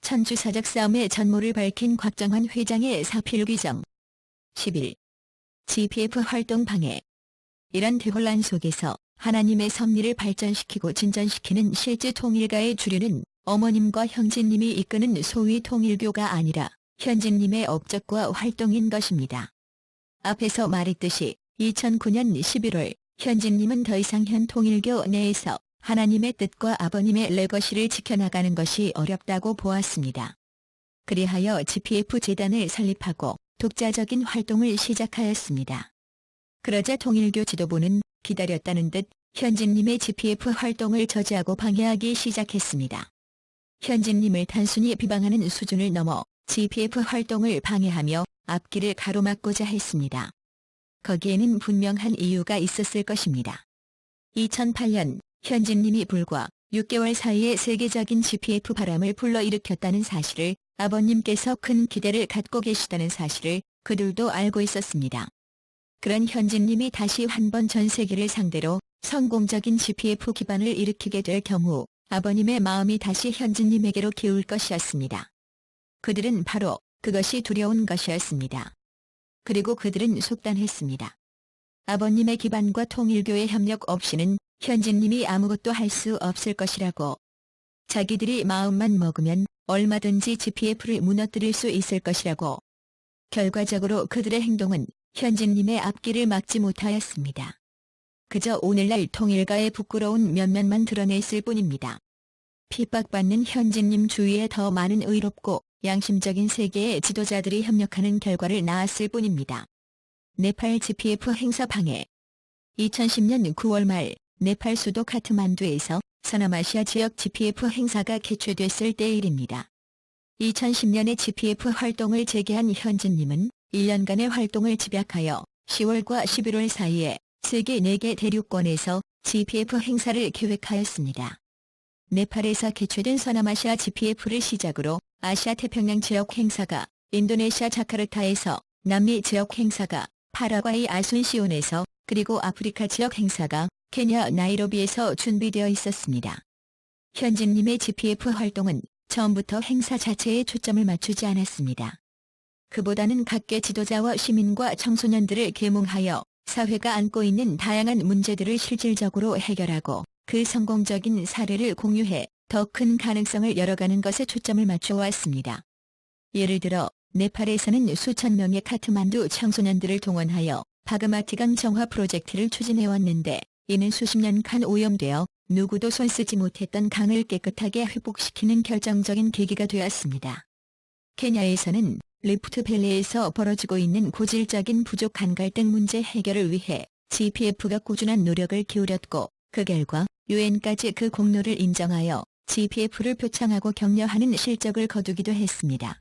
천주사적 싸움의 전모를 밝힌 곽정환 회장의 사필 규정. 10일 GPF 활동 방해. 이런 대혼란 속에서 하나님의 섭리를 발전시키고 진전시키는 실제 통일가의 주류는 어머님과 형제님이 이끄는 소위 통일교가 아니라 현진님의 업적과 활동인 것입니다. 앞에서 말했듯이 2009년 11월 현진님은 더 이상 현 통일교 내에서 하나님의 뜻과 아버님의 레거시를 지켜나가는 것이 어렵다고 보았습니다. 그리하여 GPF 재단을 설립하고 독자적인 활동을 시작하였습니다. 그러자 통일교 지도부는 기다렸다는 듯 현진님의 GPF 활동을 저지하고 방해하기 시작했습니다. 현진님을 단순히 비방하는 수준을 넘어 GPF 활동을 방해하며 앞길을 가로막고자 했습니다. 거기에는 분명한 이유가 있었을 것입니다. 2008년 현진님이 불과 6개월 사이에 세계적인 GPF 바람을 불러일으켰다는 사실을, 아버님께서 큰 기대를 갖고 계시다는 사실을 그들도 알고 있었습니다. 그런 현진님이 다시 한 번 전 세계를 상대로 성공적인 GPF 기반을 일으키게 될 경우 아버님의 마음이 다시 현진님에게로 기울 것이었습니다. 그들은 바로 그것이 두려운 것이었습니다. 그리고 그들은 속단했습니다. 아버님의 기반과 통일교의 협력 없이는 현진님이 아무것도 할 수 없을 것이라고. 자기들이 마음만 먹으면 얼마든지 GPF를 무너뜨릴 수 있을 것이라고. 결과적으로 그들의 행동은 현진님의 앞길을 막지 못하였습니다. 그저 오늘날 통일가의 부끄러운 면면만 드러냈을 뿐입니다. 핍박받는 현진님 주위에 더 많은 의롭고 양심적인 세계의 지도자들이 협력하는 결과를 낳았을 뿐입니다. 네팔 GPF 행사 방해. 2010년 9월 말 네팔 수도 카트만두에서 서남아시아 지역 GPF 행사가 개최됐을 때 일입니다. 2010년에 GPF 활동을 재개한 현진님은 1년간의 활동을 집약하여 10월과 11월 사이에 세계 4개 대륙권에서 GPF 행사를 계획하였습니다. 네팔에서 개최된 서남아시아 GPF를 시작으로 아시아 태평양 지역 행사가 인도네시아 자카르타에서, 남미 지역 행사가 파라과이 아순시온에서, 그리고 아프리카 지역 행사가 케냐 나이로비에서 준비되어 있었습니다. 현진님의 GPF 활동은 처음부터 행사 자체에 초점을 맞추지 않았습니다. 그보다는 각계 지도자와 시민과 청소년들을 계몽하여 사회가 안고 있는 다양한 문제들을 실질적으로 해결하고 그 성공적인 사례를 공유해 더 큰 가능성을 열어가는 것에 초점을 맞춰왔습니다. 예를 들어 네팔에서는 수천 명의 카트만두 청소년들을 동원하여 바그마티강 정화 프로젝트를 추진해왔는데, 이는 수십 년간 오염되어 누구도 손쓰지 못했던 강을 깨끗하게 회복시키는 결정적인 계기가 되었습니다. 케냐에서는 리프트밸리에서 벌어지고 있는 고질적인 부족한 갈등 문제 해결을 위해 GPF가 꾸준한 노력을 기울였고, 그 결과 유엔까지 그 공로를 인정하여 GPF를 표창하고 격려하는 실적을 거두기도 했습니다.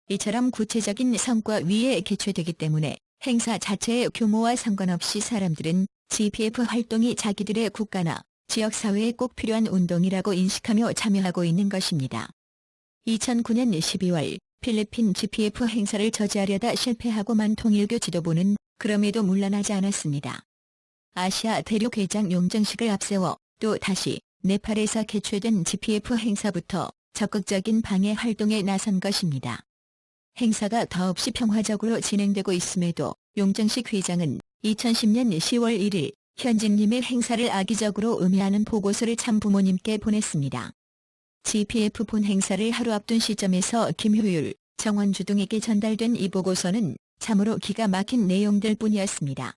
이처럼 구체적인 성과 위에 개최되기 때문에 행사 자체의 규모와 상관없이 사람들은 GPF 활동이 자기들의 국가나 지역사회에 꼭 필요한 운동이라고 인식하며 참여하고 있는 것입니다. 2009년 12월 필리핀 GPF 행사를 저지하려다 실패하고만 통일교 지도부는 그럼에도 물러나지 않았습니다. 아시아 대륙 회장 용정식을 앞세워 또 다시 네팔에서 개최된 GPF 행사부터 적극적인 방해 활동에 나선 것입니다. 행사가 더없이 평화적으로 진행되고 있음에도 용정식 회장은 2010년 10월 1일 현진님의 행사를 악의적으로 음해하는 보고서를 참부모님께 보냈습니다. GPF 본 행사를 하루 앞둔 시점에서 김효율, 정원주 등에게 전달된 이 보고서는 참으로 기가 막힌 내용들 뿐이었습니다.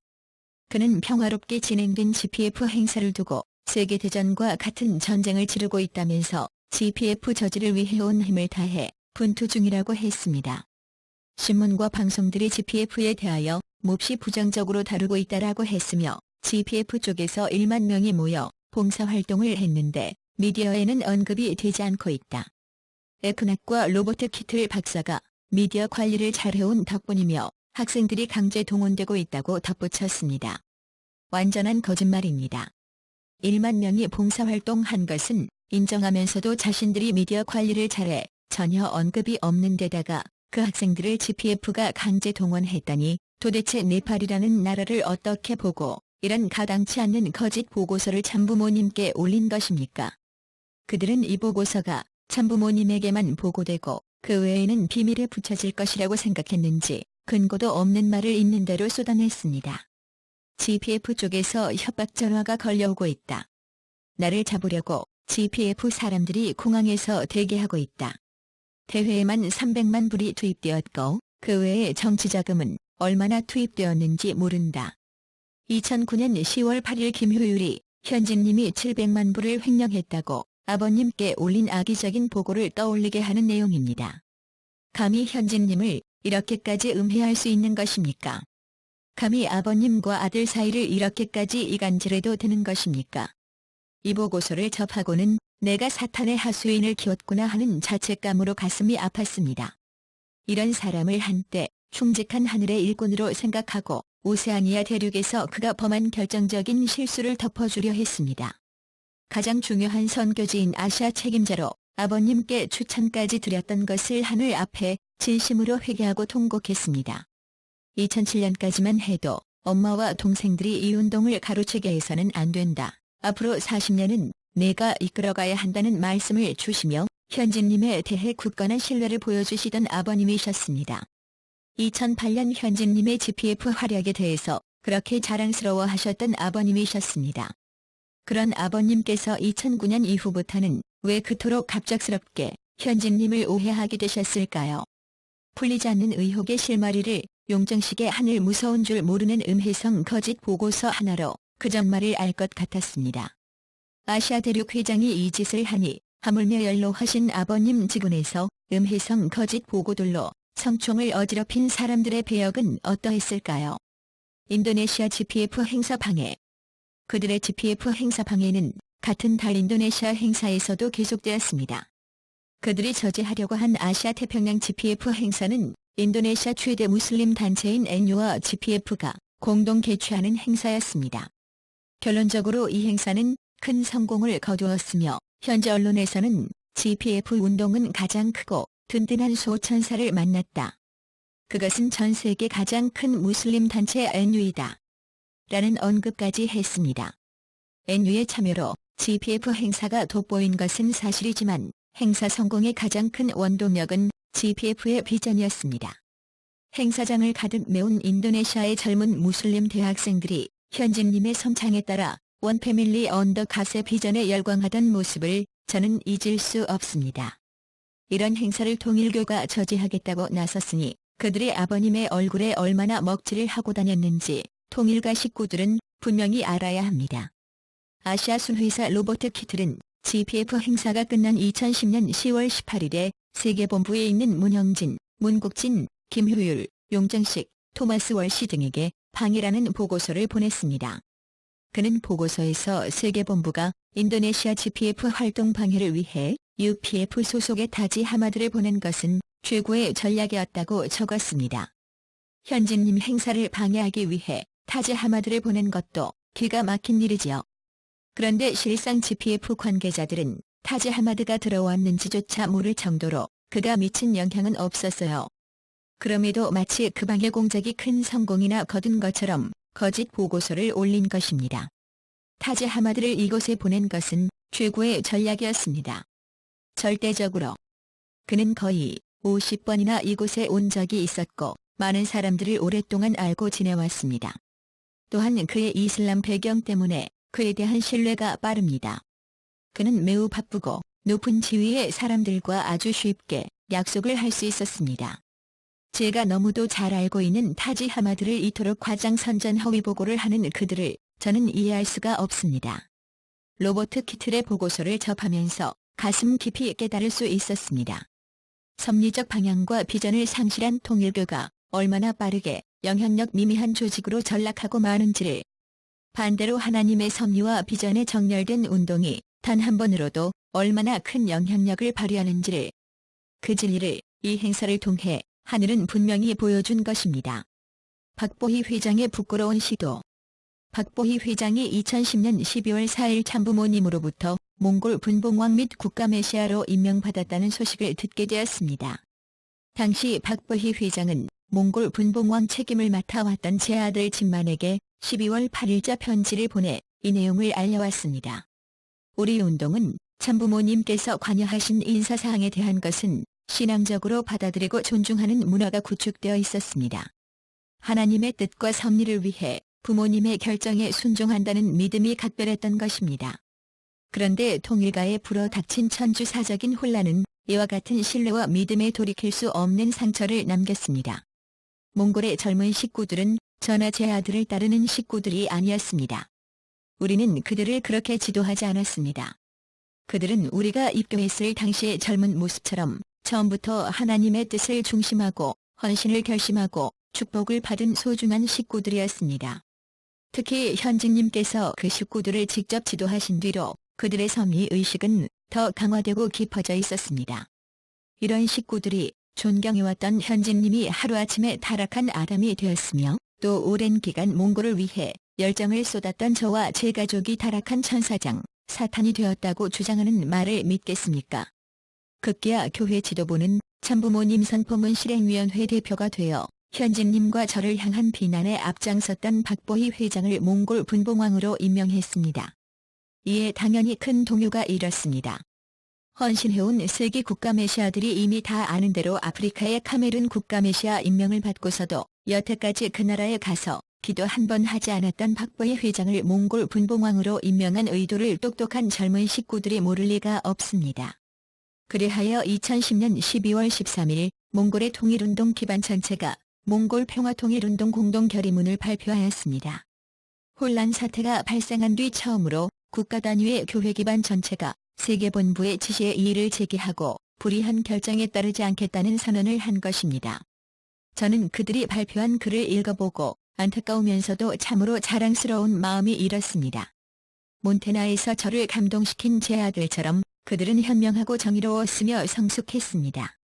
그는 평화롭게 진행된 GPF 행사를 두고 세계대전과 같은 전쟁을 치르고 있다면서 GPF 저지를 위해 온 힘을 다해 분투 중이라고 했습니다. 신문과 방송들이 GPF에 대하여 몹시 부정적으로 다루고 있다라고 했으며, GPF 쪽에서 1만 명이 모여 봉사활동을 했는데 미디어에는 언급이 되지 않고 있다. 에크낫과 로버트 키틀 박사가 미디어 관리를 잘해온 덕분이며 학생들이 강제 동원되고 있다고 덧붙였습니다. 완전한 거짓말입니다. 1만 명이 봉사활동한 것은 인정하면서도 자신들이 미디어 관리를 잘해 전혀 언급이 없는 데다가 그 학생들을 GPF가 강제 동원했다니 도대체 네팔이라는 나라를 어떻게 보고 이런 가당치 않는 거짓 보고서를 참부모님께 올린 것입니까? 그들은 이 보고서가 참부모님에게만 보고되고 그 외에는 비밀에 붙여질 것이라고 생각했는지 근거도 없는 말을 있는 대로 쏟아냈습니다. GPF 쪽에서 협박 전화가 걸려오고 있다. 나를 잡으려고 GPF 사람들이 공항에서 대기하고 있다. 대회에만 300만 불이 투입되었고 그 외에 정치자금은 얼마나 투입되었는지 모른다. 2009년 10월 8일 김효율이 현진님이 700만 불을 횡령했다고 아버님께 올린 악의적인 보고를 떠올리게 하는 내용입니다. 감히 현진님을 이렇게까지 음해할 수 있는 것입니까? 감히 아버님과 아들 사이를 이렇게까지 이간질해도 되는 것입니까? 이 보고서를 접하고는 내가 사탄의 하수인을 키웠구나 하는 자책감으로 가슴이 아팠습니다. 이런 사람을 한때 충직한 하늘의 일꾼으로 생각하고 오세아니아 대륙에서 그가 범한 결정적인 실수를 덮어주려 했습니다. 가장 중요한 선교지인 아시아 책임자로 아버님께 추천까지 드렸던 것을 하늘 앞에 진심으로 회개하고 통곡했습니다. 2007년까지만 해도 엄마와 동생들이 이 운동을 가로채게 해서는 안 된다. 앞으로 40년은 내가 이끌어가야 한다는 말씀을 주시며 현진님에 대해 굳건한 신뢰를 보여주시던 아버님이셨습니다. 2008년 현진님의 GPF 활약에 대해서 그렇게 자랑스러워하셨던 아버님이셨습니다. 그런 아버님께서 2009년 이후부터는 왜 그토록 갑작스럽게 현진님을 오해하게 되셨을까요? 풀리지 않는 의혹의 실마리를 용정식의 하늘 무서운 줄 모르는 음해성 거짓 보고서 하나로 그 전말을 알 것 같았습니다. 아시아 대륙 회장이 이 짓을 하니 하물며 연로하신 아버님 지군에서 음해성 거짓 보고들로 성총을 어지럽힌 사람들의 배역은 어떠했을까요? 인도네시아 GPF 행사 방해. 그들의 GPF 행사 방해는 같은 달 인도네시아 행사에서도 계속되었습니다. 그들이 저지하려고 한 아시아 태평양 GPF 행사는 인도네시아 최대 무슬림 단체인 NU와 GPF가 공동 개최하는 행사였습니다. 결론적으로 이 행사는 큰 성공을 거두었으며 현재 언론에서는 GPF 운동은 가장 크고 든든한 소천사를 만났다. 그것은 전 세계 가장 큰 무슬림 단체 NU이다. 라는 언급까지 했습니다. NU의 참여로 GPF 행사가 돋보인 것은 사실이지만 행사 성공의 가장 큰 원동력은 GPF의 비전이었습니다. 행사장을 가득 메운 인도네시아의 젊은 무슬림 대학생들이 현진님의 섬창에 따라 원 패밀리 언더 갓의 비전에 열광하던 모습을 저는 잊을 수 없습니다. 이런 행사를 통일교가 저지하겠다고 나섰으니 그들의 아버님의 얼굴에 얼마나 먹칠을 하고 다녔는지 통일가 식구들은 분명히 알아야 합니다. 아시아 순회사 로버트 키틀은 GPF 행사가 끝난 2010년 10월 18일에 세계본부에 있는 문형진, 문국진, 김효율, 용정식, 토마스 월시 등에게 방해라는 보고서를 보냈습니다. 그는 보고서에서 세계본부가 인도네시아 GPF 활동 방해를 위해 UPF 소속의 타지 하마드를 보낸 것은 최고의 전략이었다고 적었습니다. 현진님 행사를 방해하기 위해 타지 하마드를 보낸 것도 기가 막힌 일이지요. 그런데 실상 GPF 관계자들은 타지 하마드가 들어왔는지조차 모를 정도로 그가 미친 영향은 없었어요. 그럼에도 마치 그 방해 공작이 큰 성공이나 거둔 것처럼 거짓 보고서를 올린 것입니다. 타지 하마드를 이곳에 보낸 것은 최고의 전략이었습니다. 절대적으로. 그는 거의 50번이나 이곳에 온 적이 있었고 많은 사람들을 오랫동안 알고 지내왔습니다. 또한 그의 이슬람 배경 때문에 그에 대한 신뢰가 빠릅니다. 그는 매우 바쁘고 높은 지위의 사람들과 아주 쉽게 약속을 할 수 있었습니다. 제가 너무도 잘 알고 있는 타지 하마드를 이토록 과장선전 허위 보고를 하는 그들을 저는 이해할 수가 없습니다. 로버트 키틀의 보고서를 접하면서 가슴 깊이 깨달을 수 있었습니다. 섭리적 방향과 비전을 상실한 통일교가 얼마나 빠르게 영향력 미미한 조직으로 전락하고 마는지를, 반대로 하나님의 섭리와 비전에 정렬된 운동이 단 한 번으로도 얼마나 큰 영향력을 발휘하는지를, 그 진리를 이 행사를 통해 하늘은 분명히 보여준 것입니다. 박보희 회장의 부끄러운 시도. 박보희 회장이 2010년 12월 4일 참부모님으로부터 몽골 분봉왕 및 국가메시아로 임명받았다는 소식을 듣게 되었습니다. 당시 박보희 회장은 몽골 분봉왕 책임을 맡아왔던 제 아들 진만에게 12월 8일자 편지를 보내 이 내용을 알려왔습니다. 우리 운동은 참부모님께서 관여하신 인사사항에 대한 것은 신앙적으로 받아들이고 존중하는 문화가 구축되어 있었습니다. 하나님의 뜻과 섭리를 위해 부모님의 결정에 순종한다는 믿음이 각별했던 것입니다. 그런데 통일가에 불어닥친 천주사적인 혼란은 이와 같은 신뢰와 믿음에 돌이킬 수 없는 상처를 남겼습니다. 몽골의 젊은 식구들은 전하 제 아들을 따르는 식구들이 아니었습니다. 우리는 그들을 그렇게 지도하지 않았습니다. 그들은 우리가 입교했을 당시의 젊은 모습처럼 처음부터 하나님의 뜻을 중심하고 헌신을 결심하고 축복을 받은 소중한 식구들이었습니다. 특히 현직님께서 그 식구들을 직접 지도하신 뒤로 그들의 섭리의식은 더 강화되고 깊어져 있었습니다. 이런 식구들이 존경해왔던 현직님이 하루아침에 타락한 아담이 되었으며 또 오랜 기간 몽골을 위해 열정을 쏟았던 저와 제 가족이 타락한 천사장, 사탄이 되었다고 주장하는 말을 믿겠습니까? 급기야 교회 지도부는 참부모님 선포문 실행위원회 대표가 되어 현직님과 저를 향한 비난에 앞장섰던 박보희 회장을 몽골 분봉왕으로 임명했습니다. 이에 당연히 큰 동요가 일었습니다. 헌신해온 세계 국가메시아들이 이미 다 아는 대로 아프리카의 카메룬 국가메시아 임명을 받고서도 여태까지 그 나라에 가서 기도 한 번 하지 않았던 박보희 회장을 몽골 분봉왕으로 임명한 의도를 똑똑한 젊은 식구들이 모를 리가 없습니다. 그리하여 2010년 12월 13일 몽골의 통일운동 기반 전체가 몽골 평화통일운동 공동결의문을 발표하였습니다. 혼란 사태가 발생한 뒤 처음으로 국가 단위의 교회 기반 전체가 세계본부의 지시에 이의를 제기하고 불이한 결정에 따르지 않겠다는 선언을 한 것입니다. 저는 그들이 발표한 글을 읽어보고 안타까우면서도 참으로 자랑스러운 마음이 일었습니다. 몬테나에서 저를 감동시킨 제 아들처럼 그들은 현명하고 정의로웠으며 성숙했습니다.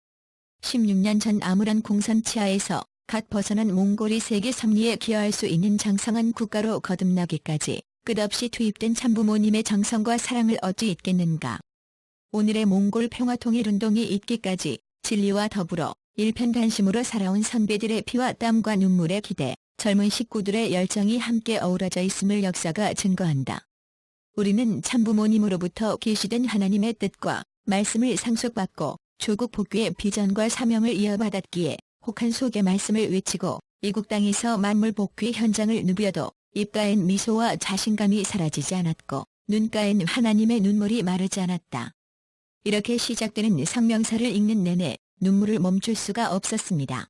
16년 전 아무런 공선 치하에서 갓 벗어난 몽골이 세계 섭리에 기여할 수 있는 장성한 국가로 거듭나기까지 끝없이 투입된 참부모님의 정성과 사랑을 어찌 잊겠는가. 오늘의 몽골 평화통일운동이 있기까지 진리와 더불어 일편단심으로 살아온 선배들의 피와 땀과 눈물에 기대 젊은 식구들의 열정이 함께 어우러져 있음을 역사가 증거한다. 우리는 참부모님으로부터 계시된 하나님의 뜻과 말씀을 상속받고 조국 복귀의 비전과 사명을 이어받았기에 혹한 속의 말씀을 외치고 이국 땅에서 만물 복귀 현장을 누벼도 입가엔 미소와 자신감이 사라지지 않았고 눈가엔 하나님의 눈물이 마르지 않았다. 이렇게 시작되는 성명사를 읽는 내내 눈물을 멈출 수가 없었습니다.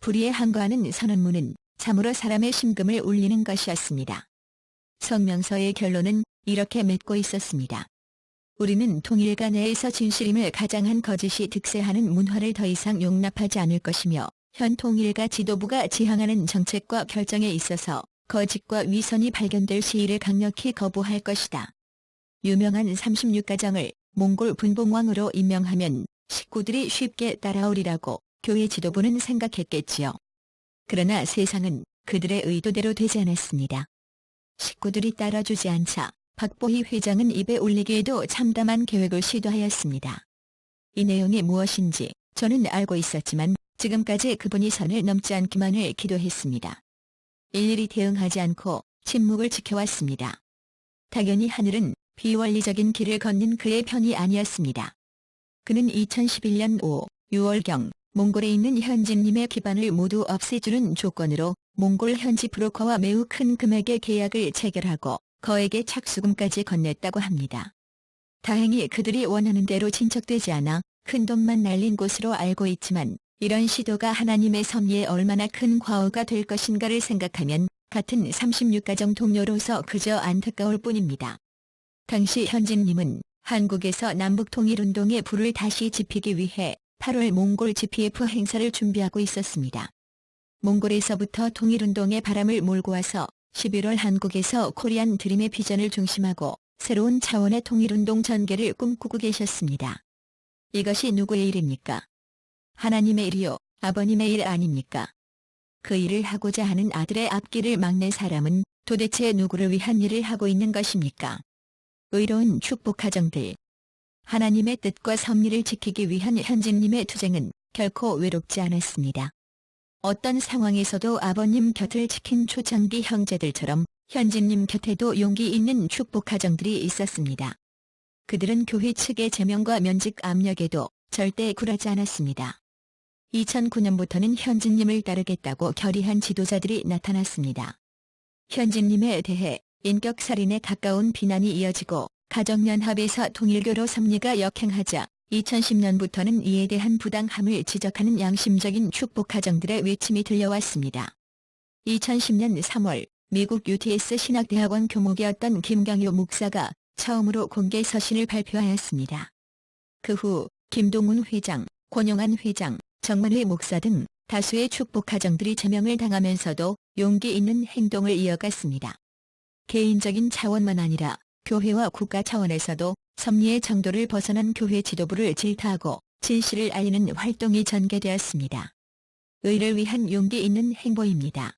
불의에 항거하는 선언문은 참으로 사람의 심금을 울리는 것이었습니다. 성명서의 결론은 이렇게 맺고 있었습니다. 우리는 통일가 내에서 진실임을 가장한 거짓이 득세하는 문화를 더 이상 용납하지 않을 것이며 현 통일가 지도부가 지향하는 정책과 결정에 있어서 거짓과 위선이 발견될 시의를 강력히 거부할 것이다. 유명한 36가정을 몽골 분봉왕으로 임명하면 식구들이 쉽게 따라오리라고 교회 지도부는 생각했겠지요. 그러나 세상은 그들의 의도대로 되지 않았습니다. 식구들이 따라주지 않자 박보희 회장은 입에 올리기에도 참담한 계획을 시도하였습니다. 이 내용이 무엇인지 저는 알고 있었지만 지금까지 그분이 선을 넘지 않기만을 기도했습니다. 일일이 대응하지 않고 침묵을 지켜왔습니다. 당연히 하늘은 비원리적인 길을 걷는 그의 편이 아니었습니다. 그는 2011년 6월경 몽골에 있는 현지님의 기반을 모두 없애주는 조건으로 몽골 현지 브로커와 매우 큰 금액의 계약을 체결하고 거액의 착수금까지 건넸다고 합니다. 다행히 그들이 원하는 대로 진척되지 않아 큰돈만 날린 곳으로 알고 있지만 이런 시도가 하나님의 섭리에 얼마나 큰 과오가 될 것인가를 생각하면 같은 36가정 동료로서 그저 안타까울 뿐입니다. 당시 현진님은 한국에서 남북통일운동의 불을 다시 지피기 위해 8월 몽골 GPF 행사를 준비하고 있었습니다. 몽골에서부터 통일운동의 바람을 몰고 와서 11월 한국에서 코리안 드림의 비전을 중심하고 새로운 차원의 통일운동 전개를 꿈꾸고 계셨습니다. 이것이 누구의 일입니까? 하나님의 일이요, 아버님의 일 아닙니까? 그 일을 하고자 하는 아들의 앞길을 막는 사람은 도대체 누구를 위한 일을 하고 있는 것입니까? 의로운 축복가정들. 하나님의 뜻과 섭리를 지키기 위한 현진님의 투쟁은 결코 외롭지 않았습니다. 어떤 상황에서도 아버님 곁을 지킨 초창기 형제들처럼 현진님 곁에도 용기 있는 축복가정들이 있었습니다. 그들은 교회 측의 제명과 면직 압력에도 절대 굴하지 않았습니다. 2009년부터는 현진님을 따르겠다고 결의한 지도자들이 나타났습니다. 현진님에 대해 인격살인에 가까운 비난이 이어지고 가정연합에서 통일교로 섭리가 역행하자 2010년부터는 이에 대한 부당함을 지적하는 양심적인 축복가정들의 외침이 들려왔습니다. 2010년 3월 미국 UTS 신학대학원 교목이었던 김경유 목사가 처음으로 공개 서신을 발표하였습니다. 그 후 김동훈 회장, 권용한 회장, 정만회 목사 등 다수의 축복가정들이 제명을 당하면서도 용기 있는 행동을 이어갔습니다. 개인적인 차원만 아니라 교회와 국가 차원에서도 섭리의 정도를 벗어난 교회 지도부를 질타하고 진실을 알리는 활동이 전개되었습니다. 의를 위한 용기 있는 행보입니다.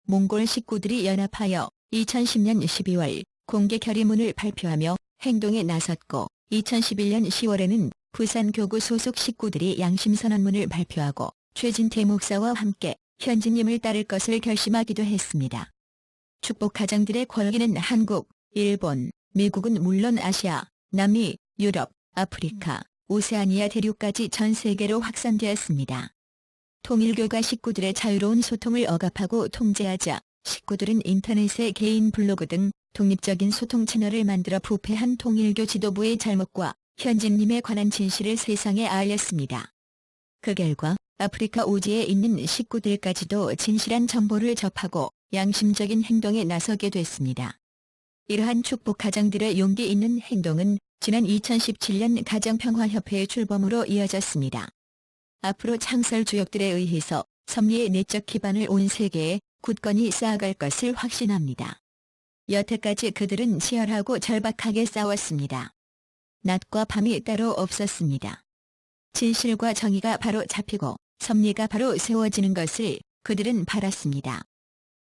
몽골 식구들이 연합하여 2010년 12월 공개 결의문을 발표하며 행동에 나섰고 2011년 10월에는 부산교구 소속 식구들이 양심선언문을 발표하고 최진태 목사와 함께 현진님을 따를 것을 결심하기도 했습니다. 축복가정들의 권위는 한국, 일본, 미국은 물론 아시아, 남미, 유럽, 아프리카, 오세아니아 대륙까지 전 세계로 확산되었습니다. 통일교가 식구들의 자유로운 소통을 억압하고 통제하자 식구들은 인터넷에 개인 블로그 등 독립적인 소통 채널을 만들어 부패한 통일교 지도부의 잘못과 현진님에 관한 진실을 세상에 알렸습니다. 그 결과 아프리카 오지에 있는 식구들까지도 진실한 정보를 접하고 양심적인 행동에 나서게 됐습니다. 이러한 축복가정들의 용기 있는 행동은 지난 2017년 가정평화협회의 출범으로 이어졌습니다. 앞으로 창설 주역들에 의해서 섭리의 내적 기반을 온 세계에 굳건히 쌓아갈 것을 확신합니다. 여태까지 그들은 치열하고 절박하게 싸웠습니다. 낮과 밤이 따로 없었습니다. 진실과 정의가 바로 잡히고 섭리가 바로 세워지는 것을 그들은 바랐습니다.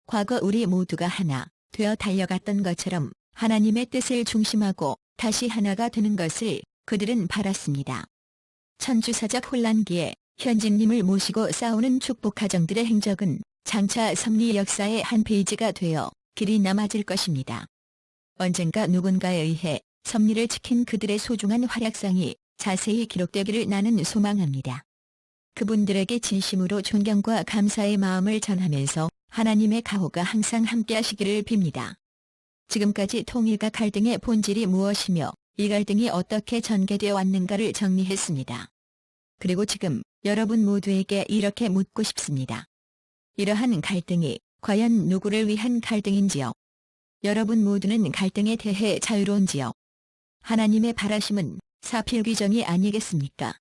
과거 우리 모두가 하나 되어 달려갔던 것처럼 하나님의 뜻을 중심하고 다시 하나가 되는 것을 그들은 바랐습니다. 천주사적 혼란기에 현진님을 모시고 싸우는 축복가정들의 행적은 장차 섭리 역사의 한 페이지가 되어 길이 남아질 것입니다. 언젠가 누군가에 의해 섭리를 지킨 그들의 소중한 활약상이 자세히 기록되기를 나는 소망합니다. 그분들에게 진심으로 존경과 감사의 마음을 전하면서 하나님의 가호가 항상 함께하시기를 빕니다. 지금까지 통일과 갈등의 본질이 무엇이며 이 갈등이 어떻게 전개되어 왔는가를 정리했습니다. 그리고 지금 여러분 모두에게 이렇게 묻고 싶습니다. 이러한 갈등이 과연 누구를 위한 갈등인지요? 여러분 모두는 갈등에 대해 자유로운지요? 하나님의 바라심은 사필귀정이 아니겠습니까?